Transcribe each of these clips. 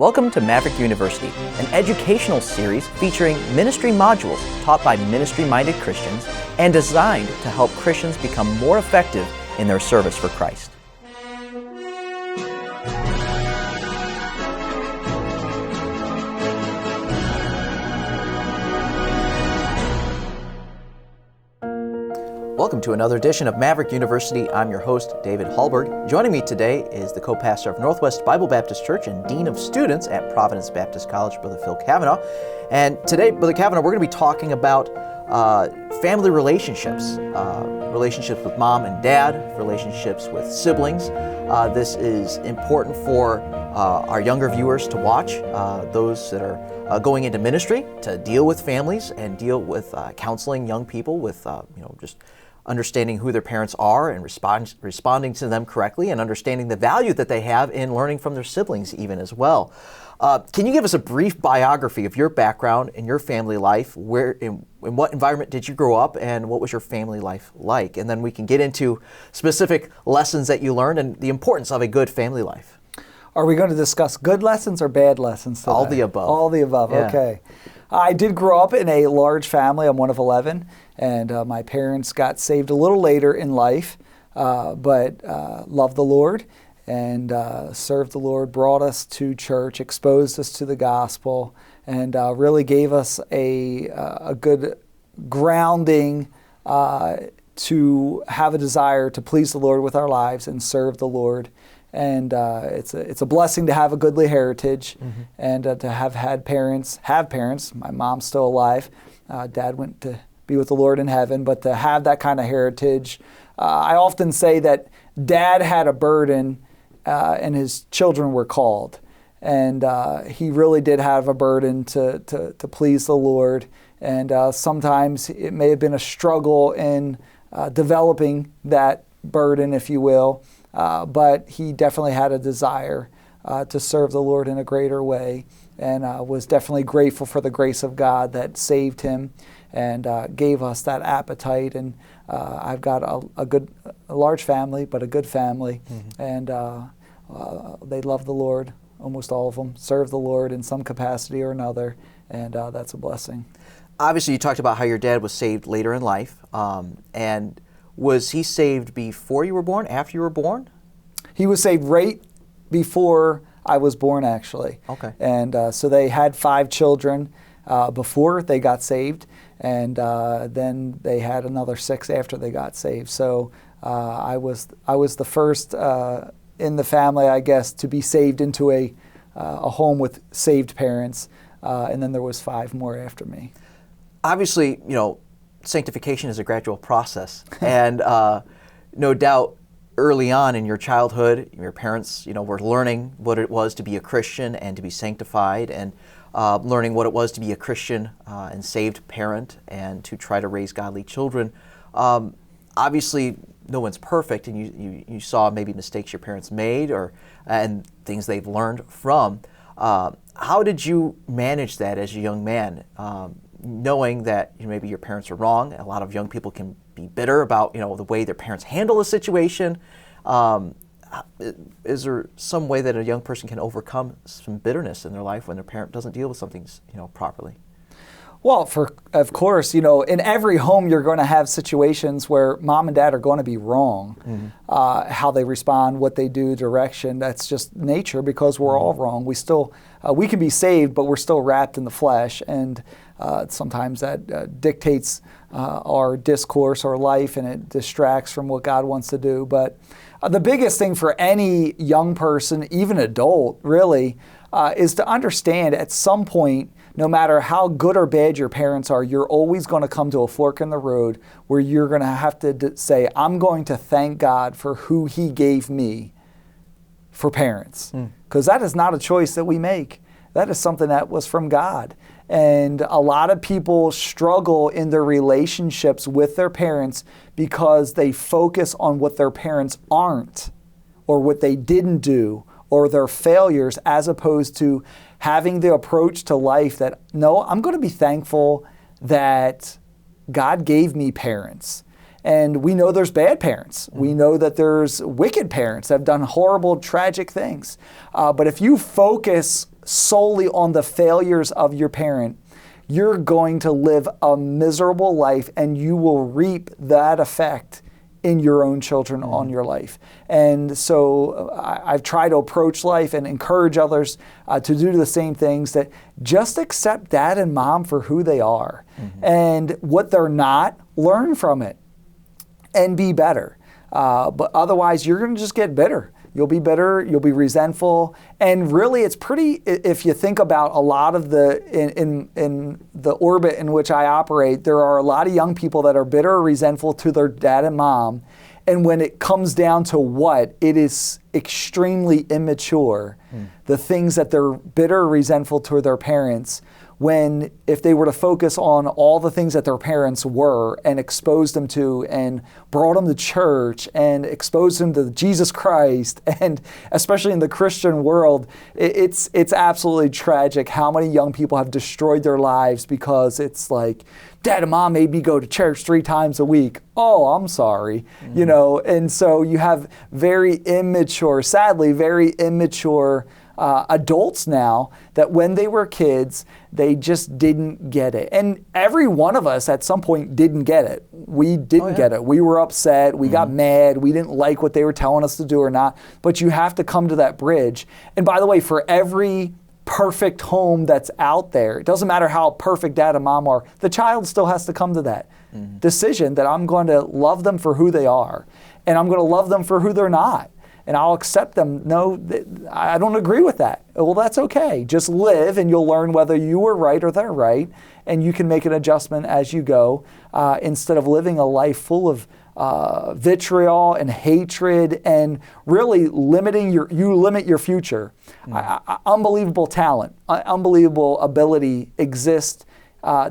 Welcome to Maverick University, an educational series featuring ministry modules taught by ministry-minded Christians and designed to help Christians become more effective in their service for Christ. Welcome to another edition of Maverick University. I'm your host, David Hallberg. Joining me today is the co-pastor of Northwest Bible Baptist Church and Dean of Students at Providence Baptist College, Brother Phil Cavanaugh. And today, Brother Cavanaugh, we're going to be talking about family relationships, relationships with mom and dad, relationships with siblings. This is important for our younger viewers to watch, those that are going into ministry, to deal with families and deal with counseling young people with, just understanding who their parents are and responding to them correctly, and understanding the value that they have in learning from their siblings even as well. Can you give us a brief biography of your background and your family life? Where, in what environment did you grow up, and what was your family life like? And then we can get into specific lessons that you learned and the importance of a good family life. Are we going to discuss good lessons or bad lessons today? All the above. All the above, yeah. Okay. I did grow up in a large family. I'm one of 11, and my parents got saved a little later in life, but loved the Lord and served the Lord, brought us to church, exposed us to the gospel, and really gave us a good grounding to have a desire to please the Lord with our lives and serve the Lord. And it's a blessing to have a goodly heritage, and to have parents. My mom's still alive. Dad went to be with the Lord in heaven, but to have that kind of heritage. I often say that Dad had a burden and his children were called. And he really did have a burden to please the Lord. And sometimes it may have been a struggle in developing that burden, if you will. But he definitely had a desire to serve the Lord in a greater way, and was definitely grateful for the grace of God that saved him and gave us that appetite. And I've got a large family, but a good family, and they love the Lord. Almost all of them serve the Lord in some capacity or another, and that's a blessing. Obviously, you talked about how your dad was saved later in life, and was he saved before you were born, after you were born? He was saved right before I was born, actually. Okay. And so they had 5 children before they got saved, and then they had another 6 after they got saved. So I was the first in the family, I guess, to be saved into a home with saved parents, and then there was 5 more after me. Obviously, sanctification is a gradual process, and no doubt early on in your childhood, your parents, were learning what it was to be a Christian and to be sanctified, and learning what it was to be a Christian and saved parent and to try to raise godly children. Obviously, no one's perfect, and you saw maybe mistakes your parents made and things they've learned from. How did you manage that as a young man? Knowing that maybe your parents are wrong. A lot of young people can be bitter about the way their parents handle a situation. Is there some way that a young person can overcome some bitterness in their life when their parent doesn't deal with something properly? Well, of course, in every home you're going to have situations where mom and dad are going to be wrong. How they respond, what they do, direction, that's just nature, because we're all wrong. We can be saved, but we're still wrapped in the flesh, and sometimes that dictates our discourse or life, and it distracts from what God wants to do. But the biggest thing for any young person, even adult, really, is to understand at some point, no matter how good or bad your parents are, you're always going to come to a fork in the road where you're going to have to say, I'm going to thank God for who He gave me for parents. Because that is not a choice that we make. That is something that was from God. And a lot of people struggle in their relationships with their parents because they focus on what their parents aren't, or what they didn't do, or their failures, as opposed to having the approach to life that, no, I'm going to be thankful that God gave me parents. And we know there's bad parents. We know that there's wicked parents that have done horrible, tragic things. But if you focus solely on the failures of your parent, you're going to live a miserable life, and you will reap that effect in your own children on your life. And so I've tried to approach life and encourage others to do the same things, that just accept dad and mom for who they are. And what they're not, learn from it and be better. But otherwise, you're going to just get bitter. You'll be bitter, you'll be resentful, and really it's pretty, if you think about a lot of in the orbit in which I operate, there are a lot of young people that are bitter or resentful to their dad and mom, and when it comes down to what, it is extremely immature, the things that they're bitter or resentful to their parents, when if they were to focus on all the things that their parents were and exposed them to and brought them to church and exposed them to Jesus Christ, and especially in the Christian world, it's absolutely tragic how many young people have destroyed their lives because it's like, dad and mom made me go to church 3 times a week. Oh, I'm sorry. You know, and so you have very immature, sadly, very immature adults now, that when they were kids, they just didn't get it. And every one of us at some point didn't get it. We didn't get it. We were upset. We got mad. We didn't like what they were telling us to do or not. But you have to come to that bridge. And by the way, for every perfect home that's out there, it doesn't matter how perfect dad and mom are, the child still has to come to that decision that I'm going to love them for who they are, and I'm going to love them for who they're not. And I'll accept them. No, I don't agree with that. Well, that's okay. Just live, and you'll learn whether you were right or they're right, and you can make an adjustment as you go, instead of living a life full of vitriol and hatred, and really you limit your future. Unbelievable talent, unbelievable ability exists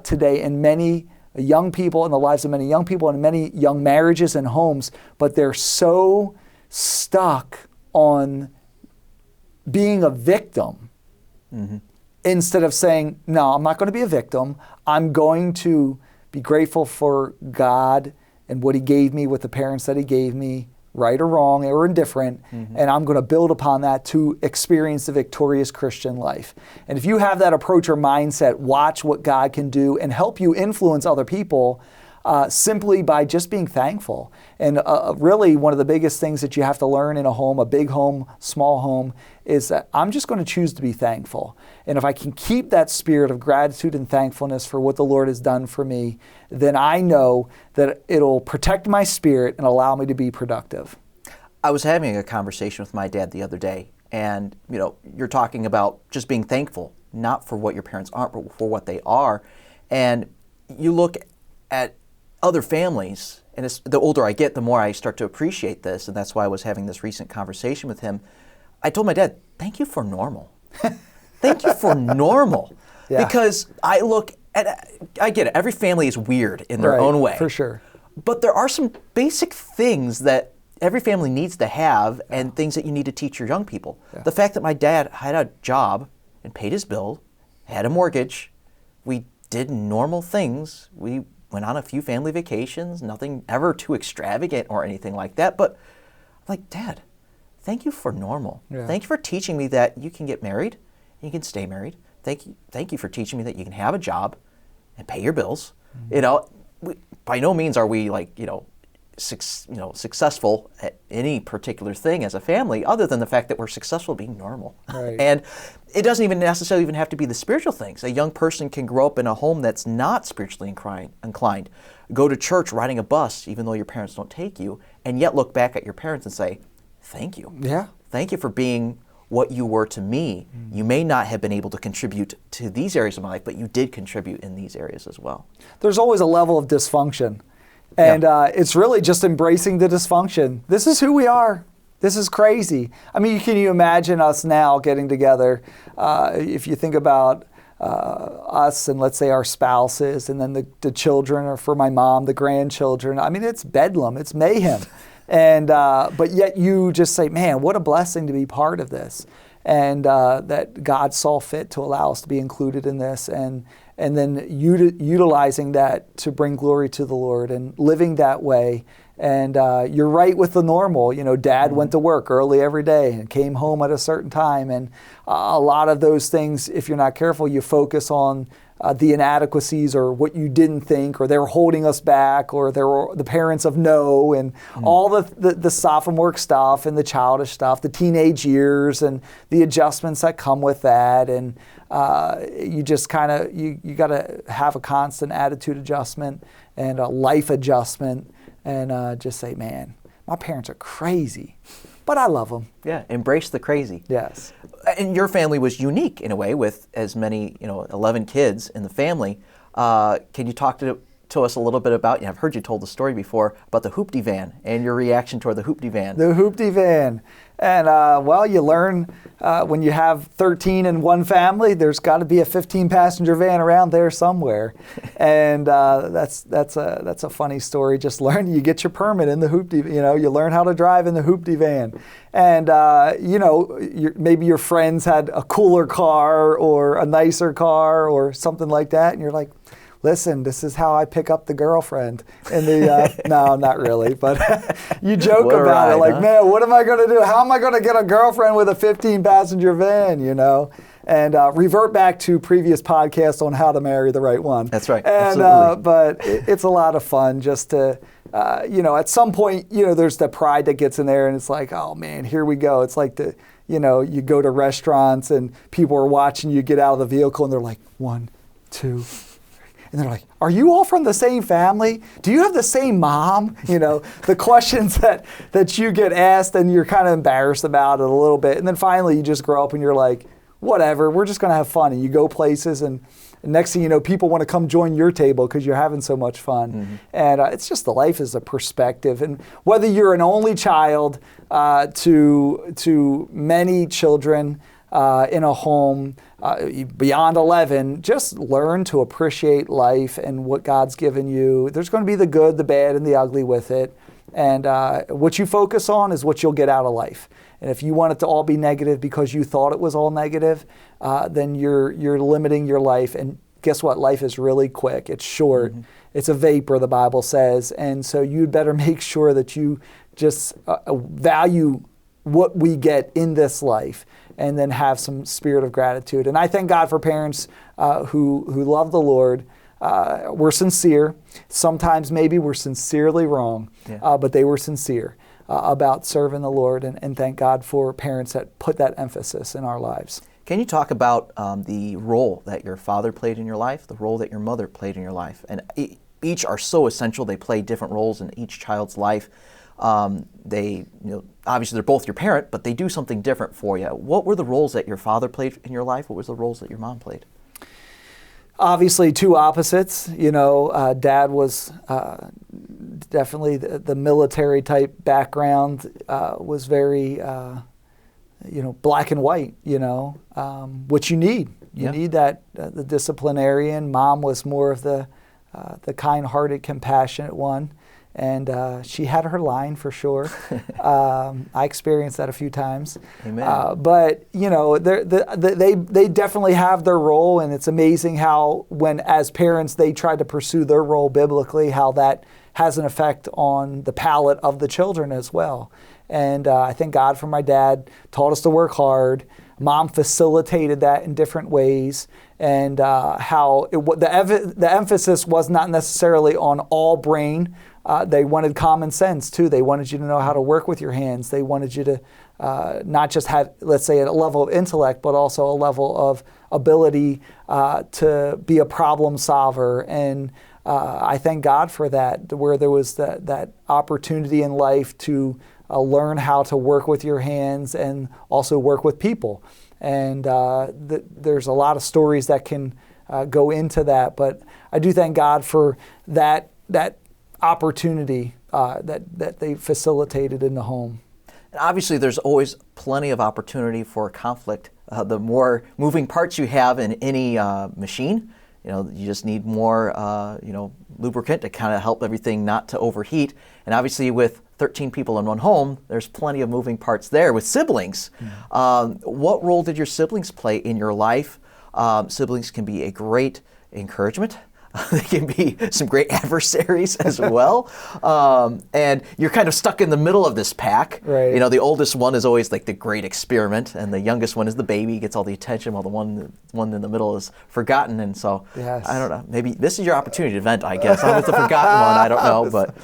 today in many young people, in the lives of many young people, and many young marriages and homes, but they're so stuck on being a victim instead of saying, no, I'm not going to be a victim. I'm going to be grateful for God and what he gave me with the parents that he gave me, right or wrong or indifferent, and I'm going to build upon that to experience the victorious Christian life. And if you have that approach or mindset, watch what God can do and help you influence other people simply by just being thankful. And really one of the biggest things that you have to learn in a home, a big home, small home, is that I'm just going to choose to be thankful. And if I can keep that spirit of gratitude and thankfulness for what the Lord has done for me, then I know that it'll protect my spirit and allow me to be productive. I was having a conversation with my dad the other day, and you're talking about just being thankful, not for what your parents aren't, but for what they are. And you look at other families, and the older I get, the more I start to appreciate this, and that's why I was having this recent conversation with him. I told my dad, thank you for normal. Thank you for normal. Yeah. Because I get it, every family is weird in their own way. For sure. But there are some basic things that every family needs to have, and things that you need to teach your young people. Yeah. The fact that my dad had a job and paid his bill, had a mortgage, we did normal things. We went on a few family vacations, nothing ever too extravagant or anything like that. But I'm like, Dad, thank you for normal. Yeah. Thank you for teaching me that you can get married and you can stay married. Thank you for teaching me that you can have a job and pay your bills. By no means are we successful at any particular thing as a family, other than the fact that we're successful being normal. Right. And it doesn't even necessarily have to be the spiritual things. A young person can grow up in a home that's not spiritually inclined, go to church riding a bus even though your parents don't take you, and yet look back at your parents and say, thank you. Yeah. Thank you for being what you were to me. You may not have been able to contribute to these areas of my life, but you did contribute in these areas as well. There's always a level of dysfunction. And it's really just embracing the dysfunction. This is who we are. This is crazy. I mean, can you imagine us now getting together? If you think about us and let's say our spouses, and then the children, or for my mom, the grandchildren. I mean, it's bedlam. It's mayhem. And but yet you just say, man, what a blessing to be part of this. And that God saw fit to allow us to be included in this, and then utilizing that to bring glory to the Lord and living that way And you're right with the normal. Dad went to work early every day and came home at a certain time. And a lot of those things, if you're not careful, you focus on the inadequacies or what you didn't think, or they're holding us back, or they're the parents of no, and all the sophomore stuff and the childish stuff, the teenage years and the adjustments that come with that. And you just kind of, you got to have a constant attitude adjustment and a life adjustment, and just say, man, my parents are crazy, but I love them. Yeah, embrace the crazy. Yes. And your family was unique in a way, with as many, 11 kids in the family. Can you talk to us a little bit about, I've heard you told the story before, about the hoopty van and your reaction toward the hoopty van. The hoopty van. And, you learn when you have 13 in one family, there's got to be a 15-passenger van around there somewhere. And that's a funny story. Just learn, you get your permit in the hoopty, you learn how to drive in the hoopty van. And, maybe your friends had a cooler car or a nicer car or something like that, and you're like, listen, this is how I pick up the girlfriend. In the no, not really, but you joke What a about ride, it, like, huh? man, what am I going to do? How am I going to get a girlfriend with a 15-passenger van? And revert back to previous podcasts on how to marry the right one. That's right. And Absolutely. but it's a lot of fun just to. At some point, there's the pride that gets in there, and it's like, oh man, here we go. It's like you go to restaurants and people are watching you get out of the vehicle, and they're like, 1, 2. And they're like, are you all from the same family? Do you have the same mom? The questions that you get asked, and you're kind of embarrassed about it a little bit. And then finally you just grow up and you're like, whatever, we're just going to have fun. And you go places, and next thing you know, people want to come join your table because you're having so much fun. Mm-hmm. And it's just, the life is a perspective. And whether you're an only child to many children in a home, beyond 11, just learn to appreciate life and what God's given you. There's going to be the good, the bad, and the ugly with it. And what you focus on is what you'll get out of life. And if you want it to all be negative because you thought it was all negative, then you're limiting your life. And guess what? Life is really quick. It's short. Mm-hmm. It's a vapor, the Bible says. And so you'd better make sure that you just value what we get in this life, and then have some spirit of gratitude. And I thank God for parents who love the Lord. We're sincere. Sometimes maybe we're sincerely wrong, but they were sincere about serving the Lord, and thank God for parents that put that emphasis in our lives. Can you talk about the role that your father played in your life, the role that your mother played in your life? And each are so essential. They play different roles in each child's life. They, obviously they're both your parent, but they do something different for you. What were the roles that your father played in your life? What was the roles that your mom played? Obviously, two opposites. Dad was definitely the military type background, was very, black and white, which you need. You need that, the disciplinarian. Mom was more of the kind-hearted, compassionate one. And she had her line for sure. I experienced that a few times. Amen. But they definitely have their role, and it's amazing how, when as parents they try to pursue their role biblically, how that has an effect on the palate of the children as well. And I thank God for my dad. Taught us to work hard. Mom facilitated that in different ways, and how the emphasis was not necessarily on all brain. They wanted common sense too. They wanted you to know how to work with your hands. They wanted you to not just have, let's say, a level of intellect, but also a level of ability to be a problem solver. And I thank God for that, where there was that opportunity in life to learn how to work with your hands and also work with people. And there's a lot of stories that can go into that, but I do thank God for that opportunity that they facilitated in the home. And obviously, there's always plenty of opportunity for conflict. The more moving parts you have in any machine, you just need more, lubricant to kind of help everything not to overheat. And obviously, with 13 people in one home, there's plenty of moving parts there with siblings. Mm-hmm. What role did your siblings play in your life? Siblings can be a great encouragement. They can be some great adversaries as well. And you're kind of stuck in the middle of this pack. Right. You know, the oldest one is always like the great experiment, and the youngest one is the baby, gets all the attention, while the one in the middle is forgotten. And so, Yes. I don't know, maybe this is your opportunity to vent, I guess. I'm with the forgotten one, I don't know, but...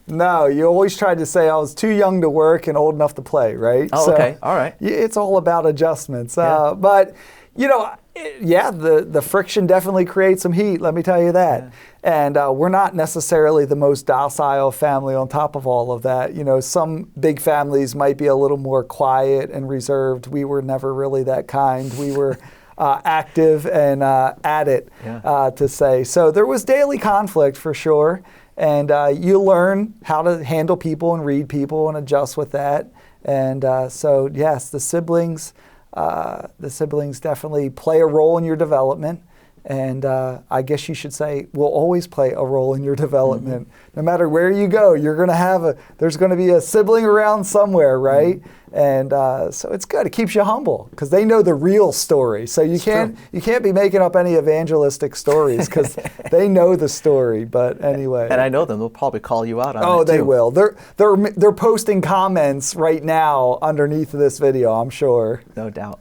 No, you always tried to say I was too young to work and old enough to play, right? Oh, okay, all right. It's all about adjustments. Yeah. But, you know, the friction definitely creates some heat, let me tell you that. Yeah. And we're not necessarily the most docile family on top of all of that. You know, some big families might be a little more quiet and reserved. We were never really that kind. We were active and at it, to say. So there was daily conflict for sure. And you learn how to handle people and read people and adjust with that. And so, yes, the siblings definitely play a role in your development. And I guess you should say will always play a role in your development. Mm-hmm. No matter where you go, you're going to there's going to be a sibling around somewhere, right? Mm-hmm. And so it's good. It keeps you humble because they know the real story. So you can't be making up any evangelistic stories because they know the story. But anyway. And I know them. They'll probably call you out on it. Oh, they too. will. They're posting comments right now underneath this video, I'm sure. No doubt.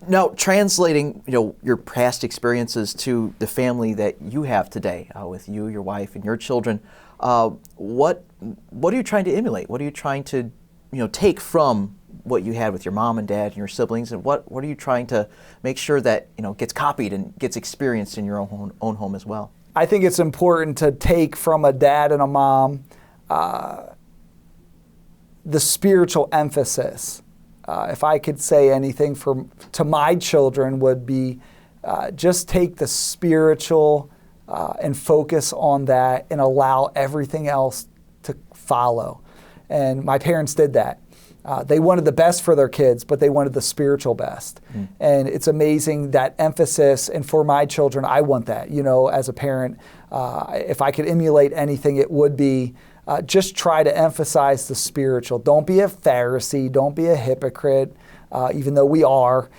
Now, translating, your past experiences to the family that you have today, with you, your wife, and your children, what are you trying to emulate? What are you trying to, take from what you had with your mom and dad and your siblings, and what are you trying to make sure that gets copied and gets experienced in your own home as well? I think it's important to take from a dad and a mom the spiritual emphasis. If I could say anything to my children would be just take the spiritual and focus on that and allow everything else to follow. And my parents did that. They wanted the best for their kids, but they wanted the spiritual best. Mm. And it's amazing that emphasis, and for my children, I want that. As a parent, if I could emulate anything, it would be just try to emphasize the spiritual. Don't be a Pharisee. Don't be a hypocrite, even though we are.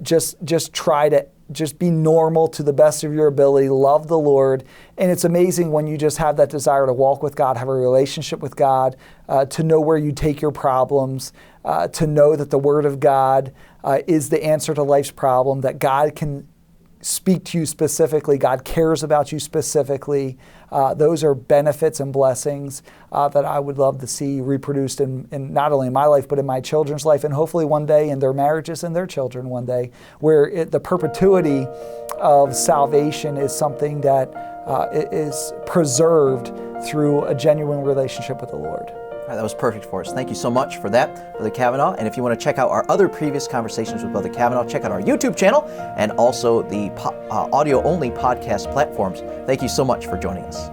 Just try to just be normal to the best of your ability. Love the Lord. And it's amazing when you just have that desire to walk with God, have a relationship with God, to know where you take your problems, to know that the Word of God is the answer to life's problem, that God can speak to you specifically. God cares about you specifically. Those are benefits and blessings that I would love to see reproduced in not only in my life, but in my children's life, and hopefully one day in their marriages and their children one day, where the perpetuity of salvation is something that is preserved through a genuine relationship with the Lord. All right, that was perfect for us. Thank you so much for that, Brother Cavanaugh. And if you want to check out our other previous conversations with Brother Cavanaugh, check out our YouTube channel and also the audio-only podcast platforms. Thank you so much for joining us.